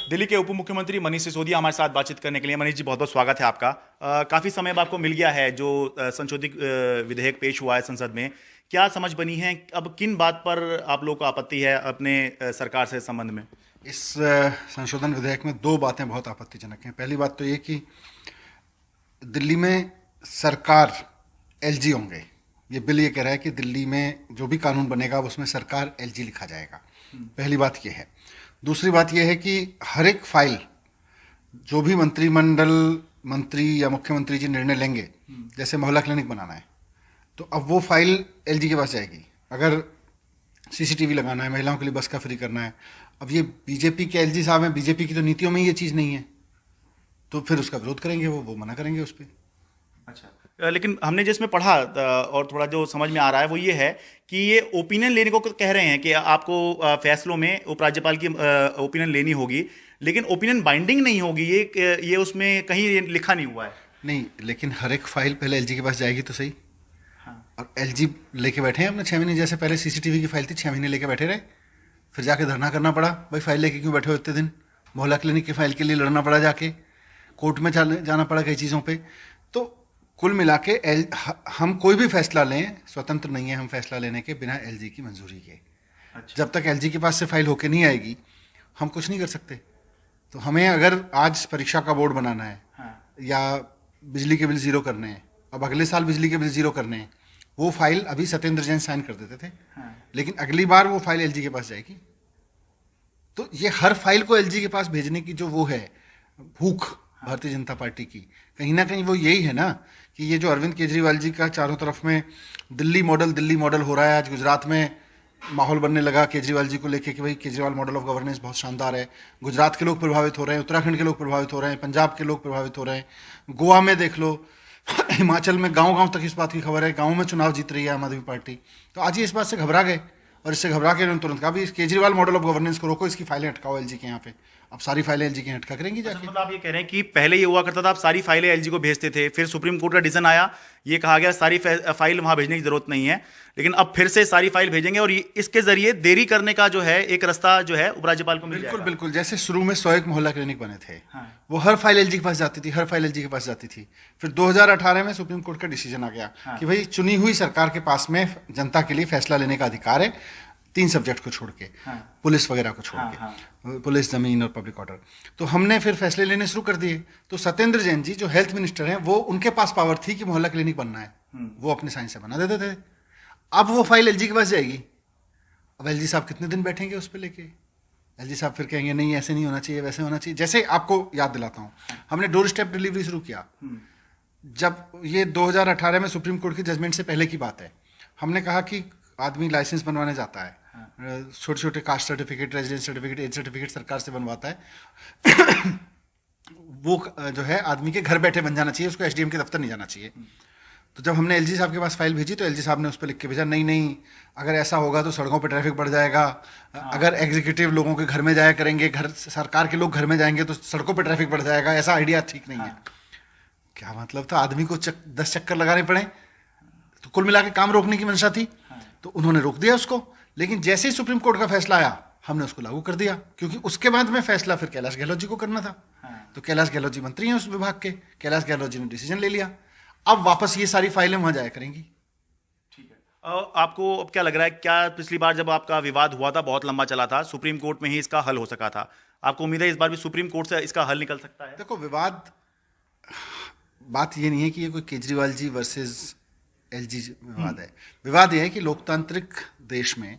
दिल्ली के उप मुख्यमंत्री मनीष सिसोदिया हमारे साथ बातचीत करने के लिए। मनीष जी, बहुत बहुत स्वागत है आपका। काफ़ी समय अब आपको मिल गया है जो संशोधित विधेयक पेश हुआ है संसद में। क्या समझ बनी है, अब किन बात पर आप लोगों को आपत्ति है अपने सरकार से संबंध में? इस संशोधन विधेयक में दो बातें बहुत आपत्तिजनक हैं। पहली बात तो ये कि दिल्ली में सरकार एलजी होंगे। ये बिल ये कह रहा है कि दिल्ली में जो भी कानून बनेगा उसमें सरकार एलजी लिखा जाएगा। पहली बात ये है। दूसरी बात ये है कि हर एक फाइल जो भी मंत्रिमंडल मंत्री या मुख्यमंत्री जी निर्णय लेंगे, जैसे मोहल्ला क्लिनिक बनाना है तो अब वो फाइल एलजी के पास जाएगी। अगर सीसीटीवी लगाना है, महिलाओं के लिए बस का फ्री करना है, अब ये बीजेपी के एलजी साहब हैं, बीजेपी की तो नीतियों में ये चीज़ नहीं है, तो फिर उसका विरोध करेंगे, वो मना करेंगे उस पर। अच्छा, लेकिन हमने जिसमें पढ़ा और थोड़ा जो समझ में आ रहा है वो ये है कि ये ओपिनियन लेने को कह रहे हैं कि आपको फैसलों में उपराज्यपाल की ओपिनियन लेनी होगी, लेकिन ओपिनियन बाइंडिंग नहीं होगी। ये उसमें कहीं लिखा नहीं हुआ है। नहीं, लेकिन हर एक फाइल पहले एलजी के पास जाएगी तो सही। हाँ। और एलजी लेके बैठे हैं अपने 6 महीने, जैसे पहले सीसीटीवी की फाइल थी 6 महीने लेके बैठे रहे, फिर जाके धरना करना पड़ा, भाई फाइल लेके क्यों बैठे हो इतने दिन। मोहल्ला क्लिनिक की फाइल के लिए लड़ना पड़ा, जाके कोर्ट में जाना पड़ा कई चीज़ों पे। तो कुल मिला के हम कोई भी फैसला लें, स्वतंत्र नहीं है हम फैसला लेने के बिना एलजी की मंजूरी के। अच्छा। जब तक एलजी के पास से फाइल होके नहीं आएगी हम कुछ नहीं कर सकते। तो हमें अगर आज परीक्षा का बोर्ड बनाना है, हाँ, या बिजली के बिल जीरो करने हैं, अब अगले साल बिजली के बिल जीरो करने हैं, वो फाइल अभी सत्येंद्र जैन साइन कर देते थे, हाँ, लेकिन अगली बार वो फाइल एलजी के पास जाएगी। तो ये हर फाइल को एलजी के पास भेजने की जो वो है भूख भारतीय जनता पार्टी की, कहीं ना कहीं वो यही है ना कि ये जो अरविंद केजरीवाल जी का चारों तरफ में दिल्ली मॉडल हो रहा है। आज गुजरात में माहौल बनने लगा केजरीवाल जी को लेके कि भाई केजरीवाल मॉडल ऑफ गवर्नेंस बहुत शानदार है। गुजरात के लोग प्रभावित हो रहे हैं, उत्तराखंड के लोग प्रभावित हो रहे हैं, पंजाब के लोग प्रभावित हो रहे हैं, गोवा में देख लो, हिमाचल में गांव-गांव तक इस बात की खबर है, गांव में चुनाव जीत रही है आम आदमी पार्टी। तो आज ये इस बात से घबरा गए और इससे घबरा के उन्होंने तुरंत कहा भी इस केजरीवाल मॉडल ऑफ गवर्नेंस को रोको, इसकी फाइलें हटकाओ एलजी के यहाँ पे। अब सारी फाइलें एलजी के हटका करेंगी जाके। मतलब आप ये कह रहे हैं कि पहले ये हुआ करता था, आप सारी फाइलें एलजी को भेजते थे, फिर सुप्रीम कोर्ट का डिसीजन आया, ये कहा गया सारी फाइल वहां भेजने की जरूरत नहीं है, लेकिन अब फिर से सारी फाइल भेजेंगे और इसके जरिए देरी करने का जो है एक रास्ता जो है उपराज्यपाल को मिल जाएगा। बिल्कुल बिल्कुल, जैसे शुरू में 101 मोहल्ला क्लिनिक बने थे, हाँ, वो हर फाइल एलजी के पास जाती थी, हर फाइल एलजी के पास जाती थी। फिर 2018 में सुप्रीम कोर्ट का डिसीजन आ गया, हाँ, कि भाई चुनी हुई सरकार के पास में जनता के लिए फैसला लेने का अधिकार है, 3 सब्जेक्ट को छोड़ के, हाँ, पुलिस वगैरह को छोड़ के, हाँ, पुलिस, जमीन और पब्लिक ऑर्डर। तो हमने फिर फैसले लेने शुरू कर दिए। तो सत्येंद्र जैन जी जो हेल्थ मिनिस्टर हैं, वो उनके पास पावर थी कि मोहल्ला क्लिनिक बनना है, वो अपने साइन से बना देते थे। अब वो फाइल एलजी के पास जाएगी, अब एलजी साहब कितने दिन बैठेंगे उस पर लेके? एलजी साहब फिर कहेंगे नहीं ऐसे नहीं होना चाहिए, वैसे होना चाहिए। जैसे आपको याद दिलाता हूँ, हमने डोर स्टेप डिलीवरी शुरू किया जब ये 2018 में सुप्रीम कोर्ट की जजमेंट से पहले की बात है। हमने कहा कि आदमी लाइसेंस बनवाने जाता है, छोटे छोटे caste certificate, residence certificate, age certificate सरकार से बनवाता है वो जो है आदमी के घर बैठे बन जाना चाहिए, उसको एसडीएम के दफ्तर नहीं जाना चाहिए। तो जब हमने एलजी साहब के पास फाइल भेजी तो एलजी साहब ने उस पर लिख के भेजा, नहीं अगर ऐसा होगा तो सड़कों पर ट्रैफिक बढ़ जाएगा, अगर एग्जीक्यूटिव लोगों के घर में जाया करेंगे, घर सरकार के लोग घर में जाएंगे तो सड़कों पर ट्रैफिक बढ़ जाएगा, ऐसा आइडिया ठीक नहीं है। क्या मतलब था? आदमी को 10 चक्कर लगाने पड़े। तो कुल मिला के काम रोकने की मंशा थी, तो उन्होंने रोक दिया उसको। लेकिन जैसे ही सुप्रीम कोर्ट का फैसला आया हमने उसको लागू कर दिया, क्योंकि उसके बाद में फैसला फिर कैलाश गहलोत जी को करना था। तो कैलाश गहलोत जी मंत्री हैं उस विभाग के, कैलाश गहलोत जी ने डिसीजन ले लिया, अब वापस ये सारी फाइलें वहां जाया करेंगी। ठीक है। आपको अब क्या लग रहा है, क्या पिछली बार जब आपका विवाद हुआ था बहुत लंबा चला था, सुप्रीम कोर्ट में ही इसका हल हो सका था, आपको उम्मीद है इस बार भी सुप्रीम कोर्ट से इसका हल निकल सकता है? देखो, बात ये नहीं है कि ये कोई केजरीवाल जी वर्सेस एलजी विवाद है। विवाद यह है कि लोकतांत्रिक देश में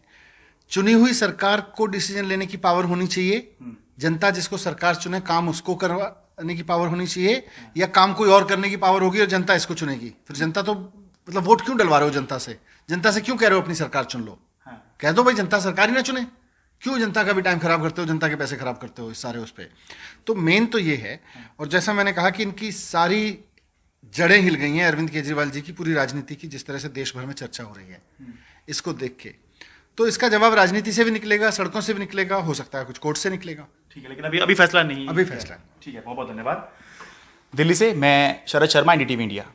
चुनी हुई सरकार को डिसीजन लेने की पावर होनी चाहिए, जनता जिसको सरकार चुने काम उसको करवाने की पावर होनी चाहिए, या काम कोई और करने की पावर होगी और जनता इसको चुनेगी। फिर जनता तो मतलब वोट क्यों डलवा रहे हो जनता से? जनता से क्यों कह रहे हो अपनी सरकार चुन लो? कह दो भाई जनता सरकार ही ना चुने, क्यों जनता का भी टाइम खराब करते हो, जनता के पैसे खराब करते हो इस सारे उस पर? तो मेन तो ये है। और जैसा मैंने कहा कि इनकी सारी जड़ें हिल गई हैं अरविंद केजरीवाल जी की पूरी राजनीति की, जिस तरह से देश भर में चर्चा हो रही है इसको देख के, तो इसका जवाब राजनीति से भी निकलेगा, सड़कों से भी निकलेगा, हो सकता है कुछ कोर्ट से निकलेगा। ठीक है, लेकिन अभी फैसला नहीं, अभी फैसला। ठीक है, बहुत बहुत धन्यवाद। दिल्ली से मैं शरद शर्मा, एनडीटीवी इंडिया।